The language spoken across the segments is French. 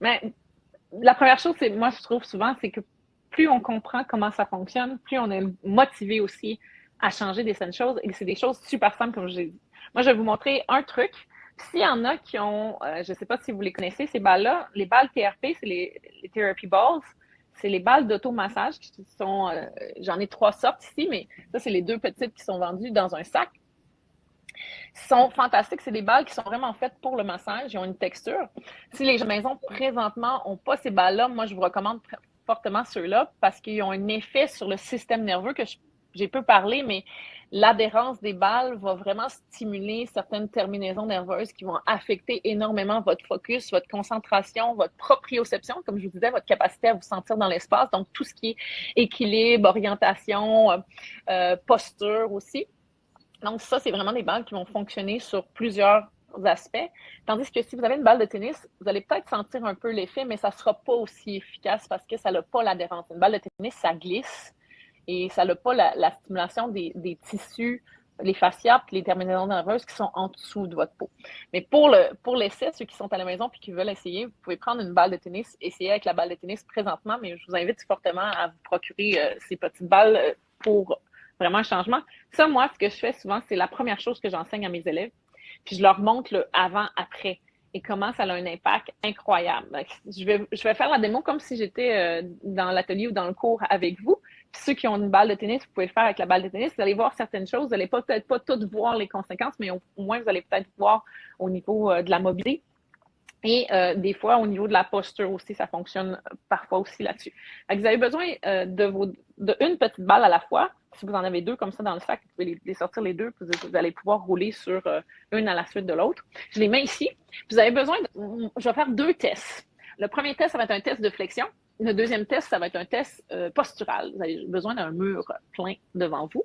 Mais la première chose, c'est, moi, je trouve souvent, c'est que plus on comprend comment ça fonctionne, plus on est motivé aussi à changer des certaines choses. Et c'est des choses super simples, comme je l'ai dit. Moi, je vais vous montrer un truc. S'il y en a qui ont, je ne sais pas si vous les connaissez, ces balles-là, les balles TRP, c'est les Therapy Balls. C'est les balles d'automassage qui sont, j'en ai 3 sortes ici, mais ça, c'est les 2 petites qui sont vendues dans un sac. Sont fantastiques. C'est des balles qui sont vraiment faites pour le massage. Ils ont une texture. Si les maisons présentement n'ont pas ces balles-là, moi, je vous recommande fortement ceux-là parce qu'ils ont un effet sur le système nerveux que j'ai peu parlé, mais l'adhérence des balles va vraiment stimuler certaines terminaisons nerveuses qui vont affecter énormément votre focus, votre concentration, votre proprioception, comme je vous disais, votre capacité à vous sentir dans l'espace. Donc, tout ce qui est équilibre, orientation, posture aussi. Donc, ça, c'est vraiment des balles qui vont fonctionner sur plusieurs aspects. Tandis que si vous avez une balle de tennis, vous allez peut-être sentir un peu l'effet, mais ça ne sera pas aussi efficace parce que ça n'a pas l'adhérence. Une balle de tennis, ça glisse et ça n'a pas la stimulation des tissus, les fascias et les terminaisons nerveuses qui sont en dessous de votre peau. Mais pour l'essai, ceux qui sont à la maison et qui veulent essayer, vous pouvez prendre une balle de tennis, essayer avec la balle de tennis présentement, mais je vous invite fortement à vous procurer ces petites balles pour vraiment un changement. Ça, moi, ce que je fais souvent, c'est la première chose que j'enseigne à mes élèves. Puis je leur montre le avant-après et comment ça a un impact incroyable. Je vais faire la démo comme si j'étais dans l'atelier ou dans le cours avec vous. Puis ceux qui ont une balle de tennis, vous pouvez le faire avec la balle de tennis. Vous allez voir certaines choses. Vous n'allez peut-être pas toutes voir les conséquences, mais au moins, vous allez peut-être voir au niveau de la mobilité. Et des fois, au niveau de la posture aussi, ça fonctionne parfois aussi là-dessus. Vous avez besoin d'une petite balle à la fois. Si vous en avez 2 comme ça dans le sac, vous pouvez les sortir les 2, puis vous allez pouvoir rouler sur une à la suite de l'autre. Je les mets ici. Vous avez besoin, je vais faire 2 tests. Le premier test, ça va être un test de flexion. Le deuxième test, ça va être un test postural. Vous avez besoin d'un mur plein devant vous.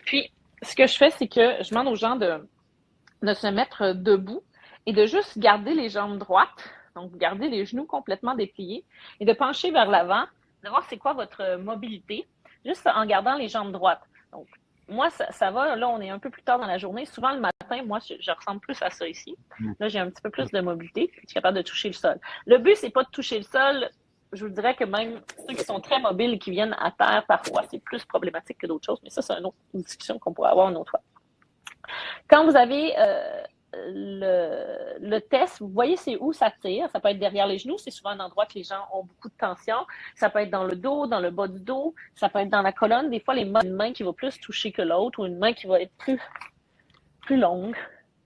Puis, ce que je fais, c'est que je demande aux gens de se mettre debout et de juste garder les jambes droites, donc garder les genoux complètement dépliés et de pencher vers l'avant, de voir c'est quoi votre mobilité, juste en gardant les jambes droites. Donc, moi, ça va, là, on est un peu plus tard dans la journée. Souvent, le matin, moi, je ressemble plus à ça ici. Là, j'ai un petit peu plus de mobilité, puis je suis capable de toucher le sol. Le but, c'est pas de toucher le sol. Je vous dirais que même ceux qui sont très mobiles et qui viennent à terre, parfois, c'est plus problématique que d'autres choses, mais ça, c'est une autre discussion qu'on pourrait avoir une autre fois. Quand vous avez le test, vous voyez c'est où ça tire. Ça peut être derrière les genoux, c'est souvent un endroit que les gens ont beaucoup de tension. Ça peut être dans le dos, dans le bas du dos. Ça peut être dans la colonne. Des fois, une main qui va plus toucher que l'autre ou une main qui va être plus longue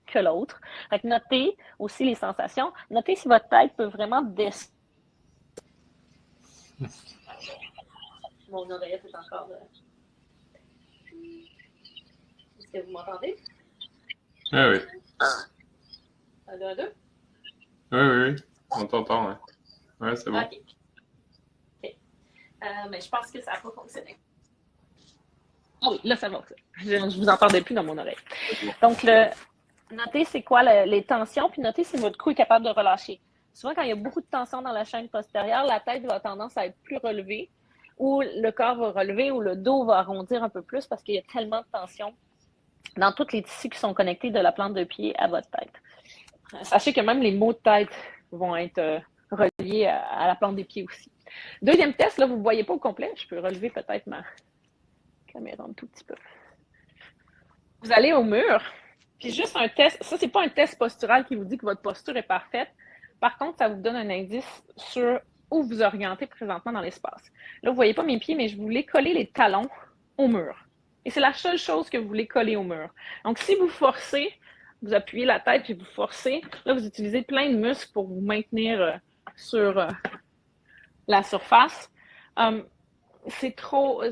que l'autre. Fait notez aussi les sensations. Notez si votre tête peut vraiment descendre. Mon oreillette est encore là. Est-ce que vous m'entendez? Ah oui. Allô, allô? Oui, oui, oui. On t'entend, ouais. Ouais, c'est bon. OK. OK. Mais je pense que ça n'a pas fonctionné. Ah oui, là, ça va. Je ne vous entendais plus dans mon oreille. Donc, notez c'est quoi les tensions, puis notez si votre cou est capable de relâcher. Souvent, quand il y a beaucoup de tension dans la chaîne postérieure, la tête va tendance à être plus relevée, ou le corps va relever, ou le dos va arrondir un peu plus parce qu'il y a tellement de tension dans tous les tissus qui sont connectés de la plante de pied à votre tête. Sachez que même les maux de tête vont être reliés à la plante des pieds aussi. Deuxième test, là, vous ne voyez pas au complet. Je peux relever peut-être ma caméra un tout petit peu. Vous allez au mur, puis juste un test. Ça, c'est pas un test postural qui vous dit que votre posture est parfaite. Par contre, ça vous donne un indice sur où vous orientez présentement dans l'espace. Là, vous ne voyez pas mes pieds, mais je voulais coller les talons au mur. Et c'est la seule chose que vous voulez coller au mur. Donc, si vous forcez, vous appuyez la tête puis vous forcez, là, vous utilisez plein de muscles pour vous maintenir sur la surface. C'est trop,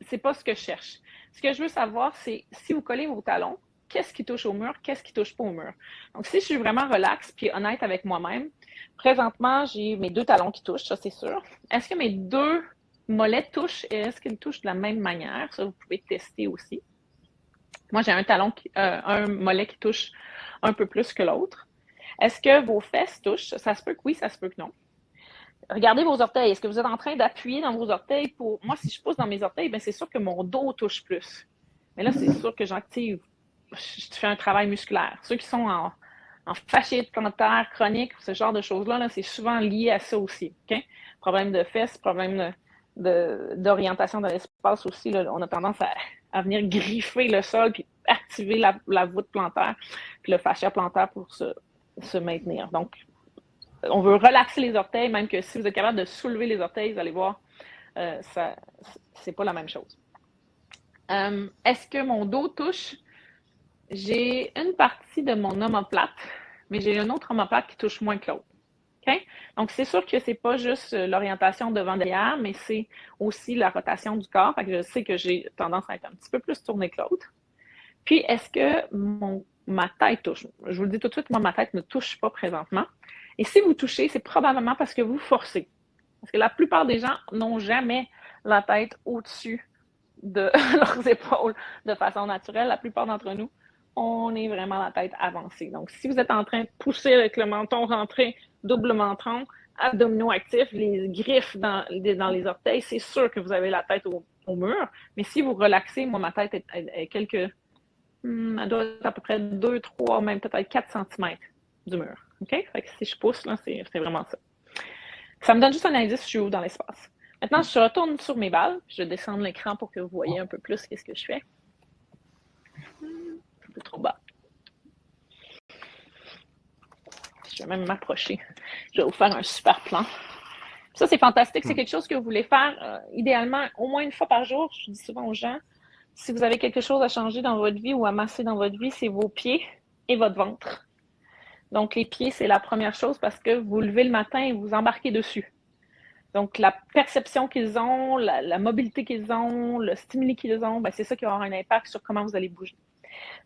c'est pas ce que je cherche. Ce que je veux savoir, c'est si vous collez vos talons, qu'est-ce qui touche au mur, qu'est-ce qui touche pas au mur. Donc, si je suis vraiment relax puis honnête avec moi-même, présentement, j'ai mes 2 talons qui touchent, ça c'est sûr. Est-ce que mes 2 mollets touchent et est-ce qu'ils touchent de la même manière? Ça, vous pouvez tester aussi. Moi, j'ai un mollet qui touche un peu plus que l'autre. Est-ce que vos fesses touchent? Ça se peut que oui, ça se peut que non. Regardez vos orteils. Est-ce que vous êtes en train d'appuyer dans vos orteils pour. Moi, si je pousse dans mes orteils, bien, c'est sûr que mon dos touche plus. Mais là, c'est sûr que j'active. Je fais un travail musculaire. Ceux qui sont En fasciite plantaire chronique, ce genre de choses-là, là, c'est souvent lié à ça aussi. Okay? Problème de fesses, problème d'orientation dans l'espace aussi. Là, on a tendance à venir griffer le sol puis activer la voûte plantaire puis le fascia plantaire pour se maintenir. Donc, on veut relaxer les orteils, même que si vous êtes capable de soulever les orteils, vous allez voir, c'est pas la même chose. Est-ce que mon dos touche? J'ai une partie de mon omoplate, mais j'ai une autre omoplate qui touche moins que l'autre. Okay? Donc, c'est sûr que c'est pas juste l'orientation devant-derrière, mais c'est aussi la rotation du corps. Fait que je sais que j'ai tendance à être un petit peu plus tournée que l'autre. Puis, est-ce que ma tête touche? Je vous le dis tout de suite, moi, ma tête ne touche pas présentement. Et si vous touchez, c'est probablement parce que vous forcez. Parce que la plupart des gens n'ont jamais la tête au-dessus de leurs épaules de façon naturelle. La plupart d'entre nous, on est vraiment la tête avancée. Donc, si vous êtes en train de pousser avec le menton rentré, double menton, abdominaux actifs, les griffes dans les orteils, c'est sûr que vous avez la tête au mur. Mais si vous relaxez, moi, ma tête est quelques... elle doit être à peu près 2, 3, même peut-être 4 cm du mur. OK? Fait que si je pousse, là, c'est vraiment ça. Ça me donne juste un indice, je suis où dans l'espace. Maintenant, je retourne sur mes balles. Je vais descendre l'écran pour que vous voyez un peu plus qu'est-ce que je fais. Un peu trop bas. Je vais même m'approcher. Je vais vous faire un super plan. Ça, c'est fantastique. C'est quelque chose que vous voulez faire idéalement au moins une fois par jour. Je dis souvent aux gens, si vous avez quelque chose à changer dans votre vie ou à masser dans votre vie, c'est vos pieds et votre ventre. Donc, les pieds, c'est la première chose parce que vous levez le matin et vous embarquez dessus. Donc, la perception qu'ils ont, la mobilité qu'ils ont, le stimuli qu'ils ont, ben, c'est ça qui va avoir un impact sur comment vous allez bouger.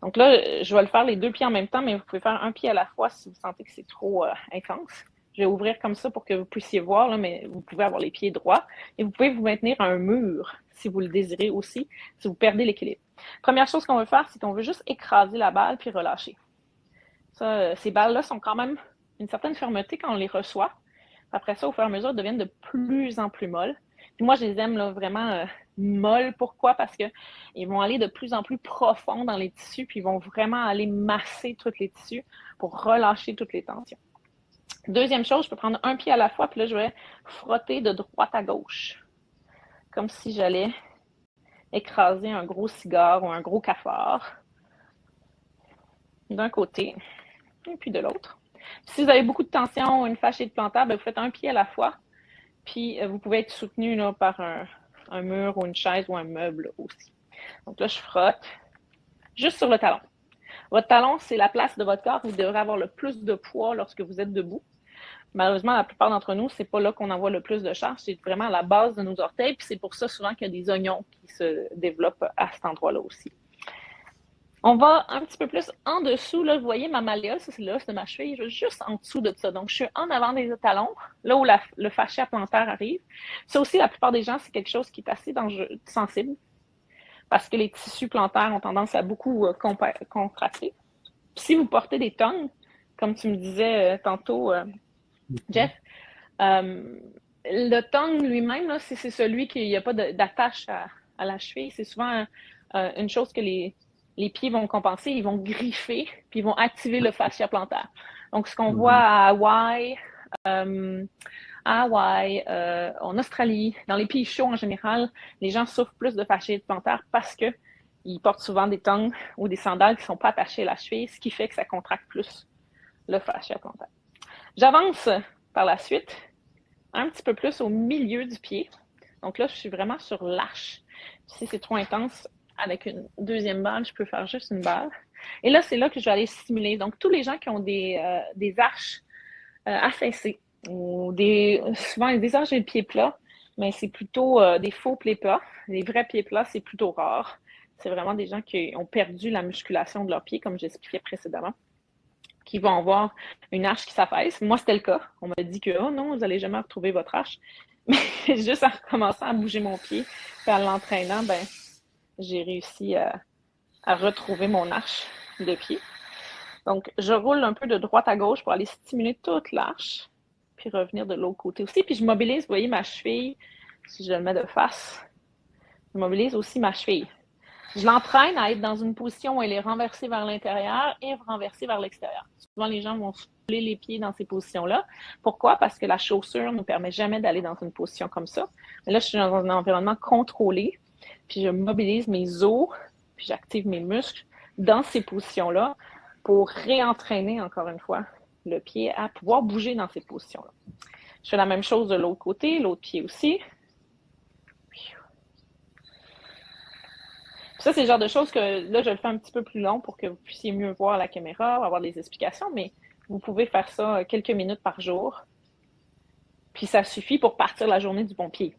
Donc là, je vais le faire les 2 pieds en même temps, mais vous pouvez faire un pied à la fois si vous sentez que c'est trop intense. Je vais ouvrir comme ça pour que vous puissiez voir, là, mais vous pouvez avoir les pieds droits et vous pouvez vous maintenir à un mur si vous le désirez aussi, si vous perdez l'équilibre. Première chose qu'on veut faire, c'est qu'on veut juste écraser la balle puis relâcher. Ça, ces balles-là sont quand même une certaine fermeté quand on les reçoit. Après ça, au fur et à mesure, elles deviennent de plus en plus molles. Puis moi, je les aime là, vraiment molles. Pourquoi? Parce qu'ils vont aller de plus en plus profond dans les tissus, puis ils vont vraiment aller masser tous les tissus pour relâcher toutes les tensions. Deuxième chose, je peux prendre un pied à la fois, puis là, je vais frotter de droite à gauche, comme si j'allais écraser un gros cigare ou un gros cafard d'un côté et puis de l'autre. Si vous avez beaucoup de tension ou une fasciite plantaire, ben vous faites un pied à la fois. Puis, vous pouvez être soutenu là, par un mur ou une chaise ou un meuble aussi. Donc là, je frotte juste sur le talon. Votre talon, c'est la place de votre corps où vous devrez avoir le plus de poids lorsque vous êtes debout. Malheureusement, la plupart d'entre nous, c'est pas là qu'on envoie le plus de charge, c'est vraiment à la base de nos orteils. Puis c'est pour ça souvent qu'il y a des oignons qui se développent à cet endroit-là aussi. On va un petit peu plus en dessous, là, vous voyez ma malléole, ça c'est l'os de ma cheville, juste en dessous de ça. Donc, je suis en avant des talons, là où le fascia plantaire arrive. Ça aussi, la plupart des gens, c'est quelque chose qui est assez sensible parce que les tissus plantaires ont tendance à beaucoup contracter. Puis, si vous portez des tongs, comme tu me disais tantôt, Jeff, le tongue lui-même, là, c'est celui qui n'y a pas d'attache à la cheville. C'est souvent une chose que les pieds vont compenser, ils vont griffer, puis ils vont activer le fascia plantaire. Donc, ce qu'on voit à Hawaï, en Australie, dans les pays chauds en général, les gens souffrent plus de fasciite plantaire parce qu'ils portent souvent des tongs ou des sandales qui ne sont pas attachées à la cheville, ce qui fait que ça contracte plus le fascia plantaire. J'avance par la suite un petit peu plus au milieu du pied. Donc là, je suis vraiment sur l'arche. Si c'est trop intense, avec une deuxième balle, je peux faire juste une balle. Et là, c'est là que je vais aller stimuler. Donc, tous les gens qui ont des arches affaissées ou souvent des arches et des pieds plats, mais c'est plutôt des faux pieds plats. Les vrais pieds plats, c'est plutôt rare. C'est vraiment des gens qui ont perdu la musculation de leurs pieds, comme j'expliquais précédemment, qui vont avoir une arche qui s'affaisse. Moi, c'était le cas. On m'a dit que, oh non, vous n'allez jamais retrouver votre arche. Mais juste en recommençant à bouger mon pied, et en l'entraînant, ben, j'ai réussi à retrouver mon arche de pied. Donc, je roule un peu de droite à gauche pour aller stimuler toute l'arche, puis revenir de l'autre côté aussi. Puis je mobilise, vous voyez, ma cheville, si je le mets de face, je mobilise aussi ma cheville. Je l'entraîne à être dans une position où elle est renversée vers l'intérieur et renversée vers l'extérieur. Souvent, les gens vont souffler les pieds dans ces positions-là. Pourquoi? Parce que la chaussure ne nous permet jamais d'aller dans une position comme ça. Mais là, je suis dans un environnement contrôlé, puis je mobilise mes os, puis j'active mes muscles dans ces positions-là pour réentraîner, encore une fois, le pied à pouvoir bouger dans ces positions-là. Je fais la même chose de l'autre côté, l'autre pied aussi. Ça, c'est le genre de choses que là, je le fais un petit peu plus long pour que vous puissiez mieux voir la caméra, avoir des explications, mais vous pouvez faire ça quelques minutes par jour. Puis ça suffit pour partir la journée du bon pied.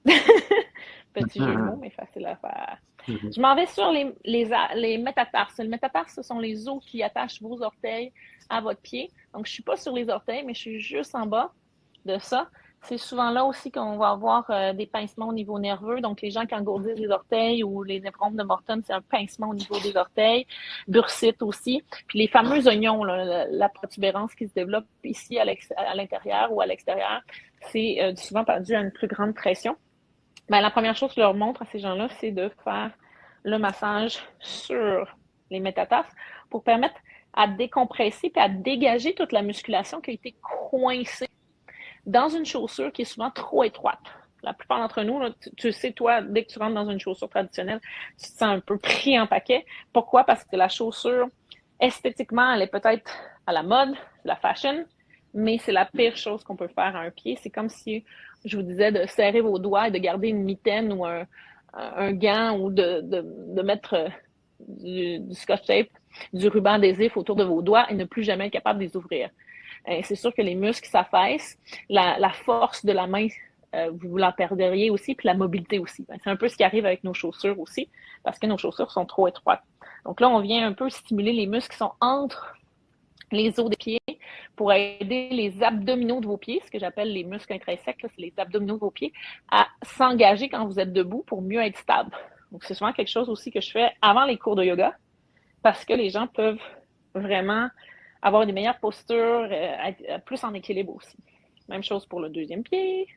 Petit jeu de mots, mais facile à faire. Je m'en vais sur les métatarses. Les métatarses, ce sont les os qui attachent vos orteils à votre pied. Donc, je ne suis pas sur les orteils, mais je suis juste en bas de ça. C'est souvent là aussi qu'on va avoir des pincements au niveau nerveux. Donc, les gens qui engourdissent les orteils ou les névromes de Morton, c'est un pincement au niveau des orteils. Bursite aussi. Puis les fameux oignons, là, la protubérance qui se développe ici à l'intérieur ou à l'extérieur, c'est souvent dû à une plus grande pression. Ben, la première chose que je leur montre à ces gens-là, c'est de faire le massage sur les métatarses pour permettre à décompresser et à dégager toute la musculation qui a été coincée dans une chaussure qui est souvent trop étroite. La plupart d'entre nous, là, tu sais, toi, dès que tu rentres dans une chaussure traditionnelle, tu te sens un peu pris en paquet. Pourquoi? Parce que la chaussure, esthétiquement, elle est peut-être à la mode, c'est la fashion, mais c'est la pire chose qu'on peut faire à un pied. C'est comme si je vous disais de serrer vos doigts et de garder une mitaine ou un gant ou de mettre du scotch tape, du ruban adhésif autour de vos doigts et ne plus jamais être capable de les ouvrir. C'est sûr que les muscles s'affaissent, la force de la main, vous la perdriez aussi, puis la mobilité aussi. C'est un peu ce qui arrive avec nos chaussures aussi, parce que nos chaussures sont trop étroites. Donc là, on vient un peu stimuler les muscles qui sont entre les os des pieds pour aider les abdominaux de vos pieds, ce que j'appelle les muscles intrinsèques, c'est les abdominaux de vos pieds, à s'engager quand vous êtes debout pour mieux être stable. Donc, c'est souvent quelque chose aussi que je fais avant les cours de yoga, parce que les gens peuvent vraiment avoir des meilleures postures, être plus en équilibre aussi. Même chose pour le deuxième pied.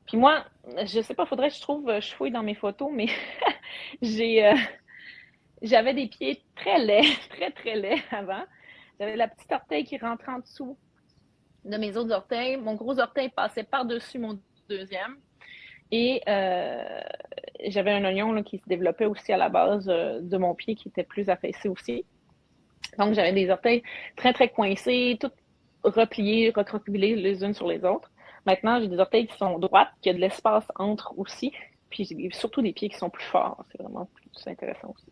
Puis moi, je sais pas, faudrait que je fouille dans mes photos, mais j'avais des pieds très laids, très, très laids avant. J'avais la petite orteil qui rentrait en dessous de mes autres orteils. Mon gros orteil passait par-dessus mon deuxième. Et j'avais un oignon là, qui se développait aussi à la base de mon pied qui était plus affaissé aussi. Donc, j'avais des orteils très, très coincés, toutes repliés, recroquevillés les unes sur les autres. Maintenant, j'ai des orteils qui sont droites, qu'il y a de l'espace entre aussi. Puis, j'ai surtout des pieds qui sont plus forts. C'est vraiment plus intéressant aussi.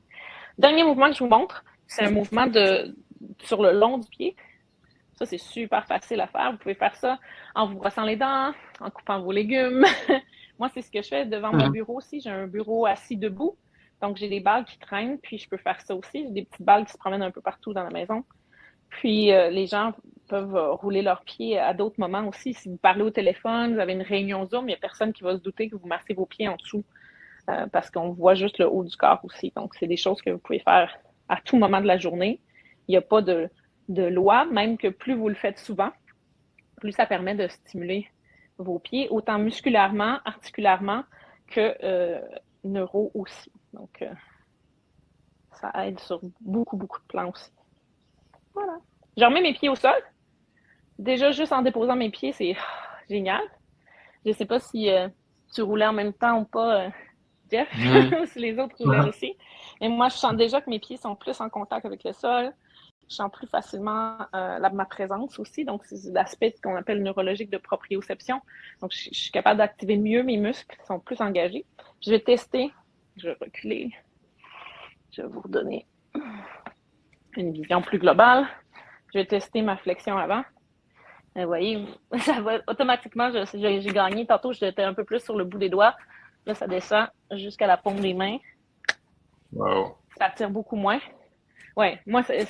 Dernier mouvement que je vous montre, c'est un mouvement sur le long du pied. Ça, c'est super facile à faire. Vous pouvez faire ça en vous brossant les dents, en coupant vos légumes. Moi, c'est ce que je fais devant mon bureau aussi. J'ai un bureau assis debout. Donc, j'ai des balles qui traînent, puis je peux faire ça aussi. J'ai des petites balles qui se promènent un peu partout dans la maison. Puis, les gens peuvent rouler leurs pieds à d'autres moments aussi. Si vous parlez au téléphone, vous avez une réunion Zoom, il n'y a personne qui va se douter que vous massez vos pieds en dessous parce qu'on voit juste le haut du corps aussi. Donc, c'est des choses que vous pouvez faire à tout moment de la journée. Il n'y a pas de loi, même que plus vous le faites souvent, plus ça permet de stimuler vos pieds, autant musculairement, articulairement que neuro aussi. Donc, ça aide sur beaucoup, beaucoup de plans aussi. Voilà. Je remets mes pieds au sol. Déjà, juste en déposant mes pieds, c'est génial. Je ne sais pas si tu roulais en même temps ou pas, Jeff, ou si les autres roulaient aussi. Mais moi, je sens déjà que mes pieds sont plus en contact avec le sol. Je sens plus facilement ma présence aussi. Donc, c'est l'aspect qu'on appelle neurologique de proprioception. Donc, je suis capable d'activer mieux mes muscles qui sont plus engagés. Je vais tester. Je vais reculer. Je vais vous redonner une vision plus globale. Je vais tester ma flexion avant. Vous voyez, ça va automatiquement, j'ai gagné. Tantôt, j'étais un peu plus sur le bout des doigts. Là, ça descend jusqu'à la paume des mains. Wow. Ça tire beaucoup moins. Ouais, moi, c'est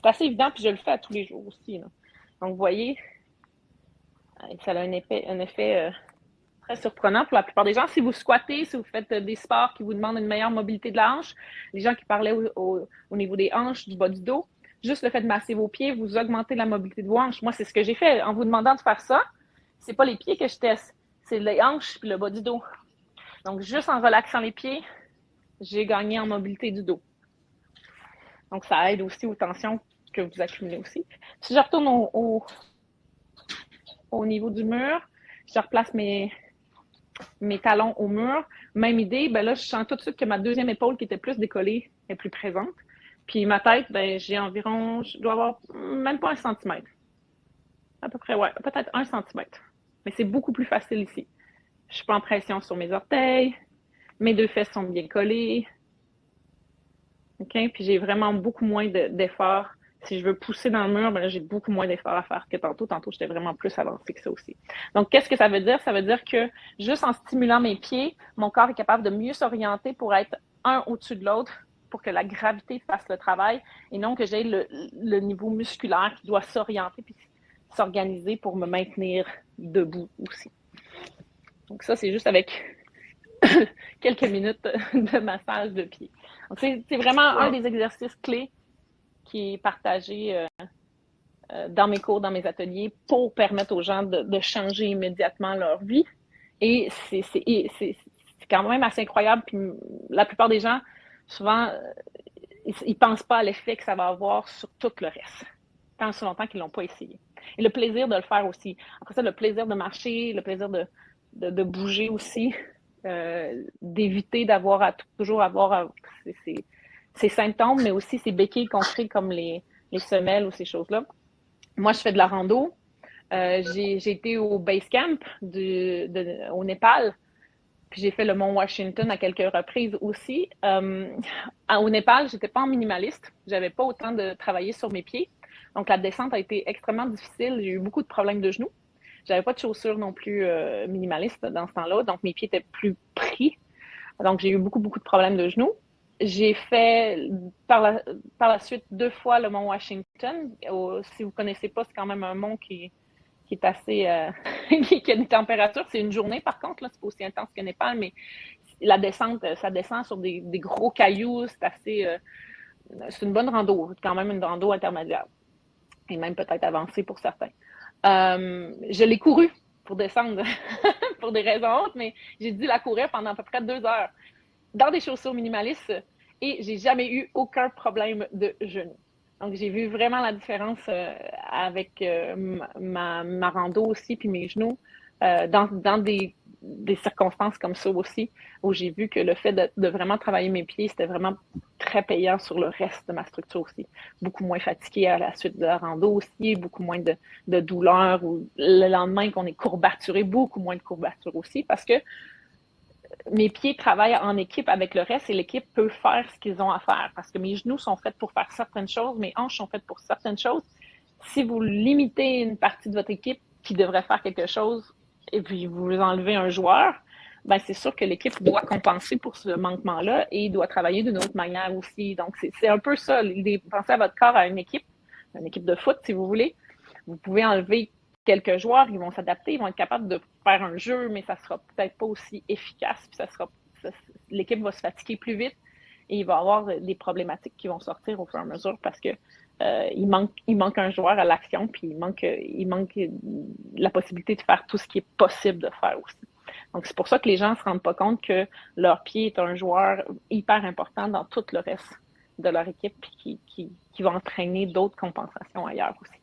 assez évident, puis je le fais à tous les jours aussi. Là. Donc, vous voyez, ça a un effet très surprenant pour la plupart des gens. Si vous squattez, si vous faites des sports qui vous demandent une meilleure mobilité de la hanche, les gens qui parlaient au niveau des hanches, du bas du dos, juste le fait de masser vos pieds, vous augmentez la mobilité de vos hanches. Moi, c'est ce que j'ai fait. En vous demandant de faire ça, c'est pas les pieds que je teste, c'est les hanches puis le bas du dos. Donc, juste en relaxant les pieds, j'ai gagné en mobilité du dos. Donc, ça aide aussi aux tensions que vous accumulez aussi. Si je retourne au niveau du mur, je replace mes talons au mur. Même idée, ben là, je sens tout de suite que ma deuxième épaule qui était plus décollée est plus présente. Puis ma tête, ben j'ai environ, je dois avoir même pas 1 centimètre. À peu près, ouais, peut-être 1 centimètre. Mais c'est beaucoup plus facile ici. Je suis pas en pression sur mes orteils. Mes 2 fesses sont bien collées. OK? Puis j'ai vraiment beaucoup moins d'efforts. Si je veux pousser dans le mur, ben là, j'ai beaucoup moins d'efforts à faire que tantôt. Tantôt, j'étais vraiment plus avancée que ça aussi. Donc, qu'est-ce que ça veut dire? Ça veut dire que juste en stimulant mes pieds, mon corps est capable de mieux s'orienter pour être un au-dessus de l'autre, pour que la gravité fasse le travail et non que j'ai le niveau musculaire qui doit s'orienter puis s'organiser pour me maintenir debout aussi. Donc, ça, c'est juste avec quelques minutes de massage de pied. Donc, c'est vraiment un des exercices clés qui est partagé dans mes cours, dans mes ateliers, pour permettre aux gens de changer immédiatement leur vie. Et c'est quand même assez incroyable. Puis la plupart des gens, souvent, ils pensent pas à l'effet que ça va avoir sur tout le reste, tant aussi longtemps qu'ils l'ont pas essayé. Et le plaisir de le faire aussi. Après ça, le plaisir de marcher, le plaisir de bouger aussi, d'éviter d'avoir à toujours avoir ces symptômes, mais aussi ces béquilles qu'on crée comme les semelles ou ces choses-là. Moi, je fais de la rando. J'ai été au base camp au Népal, puis j'ai fait le mont Washington à quelques reprises aussi. Au Népal, j'étais pas en minimaliste. J'avais pas autant de travailler sur mes pieds. Donc, la descente a été extrêmement difficile. J'ai eu beaucoup de problèmes de genoux. J'avais pas de chaussures non plus minimalistes dans ce temps-là. Donc, mes pieds étaient plus pris. Donc, j'ai eu beaucoup de problèmes de genoux. J'ai fait par la suite 2 fois le mont Washington. Si vous ne connaissez pas, c'est quand même un mont qui est assez... qui a des températures. C'est une journée, par contre. Là, c'est pas aussi intense que Népal, mais la descente, ça descend sur des gros cailloux. C'est assez... c'est une bonne rando. Quand même une rando intermédiaire. Et même peut-être avancée pour certains. Je l'ai couru pour descendre pour des raisons autres, mais j'ai dû la courir pendant à peu près 2 heures dans des chaussures minimalistes et j'ai jamais eu aucun problème de genou. Donc, j'ai vu vraiment la différence avec ma rando aussi, puis mes genoux, dans des circonstances comme ça aussi, où j'ai vu que le fait de vraiment travailler mes pieds, c'était vraiment très payant sur le reste de ma structure aussi. Beaucoup moins fatiguée à la suite de la rando aussi, beaucoup moins de douleurs, ou le lendemain qu'on est courbaturé, beaucoup moins de courbatures aussi, parce que mes pieds travaillent en équipe avec le reste et l'équipe peut faire ce qu'ils ont à faire parce que mes genoux sont faits pour faire certaines choses, mes hanches sont faites pour certaines choses. Si vous limitez une partie de votre équipe qui devrait faire quelque chose et puis vous enlevez un joueur, ben c'est sûr que l'équipe doit compenser pour ce manquement-là et doit travailler d'une autre manière aussi. Donc, c'est un peu ça, l'idée. Pensez à votre corps à une équipe de foot si vous voulez. Vous pouvez enlever quelques joueurs, ils vont s'adapter, ils vont être capables de faire un jeu, mais ça sera peut-être pas aussi efficace, puis l'équipe va se fatiguer plus vite et il va y avoir des problématiques qui vont sortir au fur et à mesure parce que il manque un joueur à l'action, puis il manque la possibilité de faire tout ce qui est possible de faire aussi. Donc, c'est pour ça que les gens ne se rendent pas compte que leur pied est un joueur hyper important dans tout le reste de leur équipe, puis qui va entraîner d'autres compensations ailleurs aussi.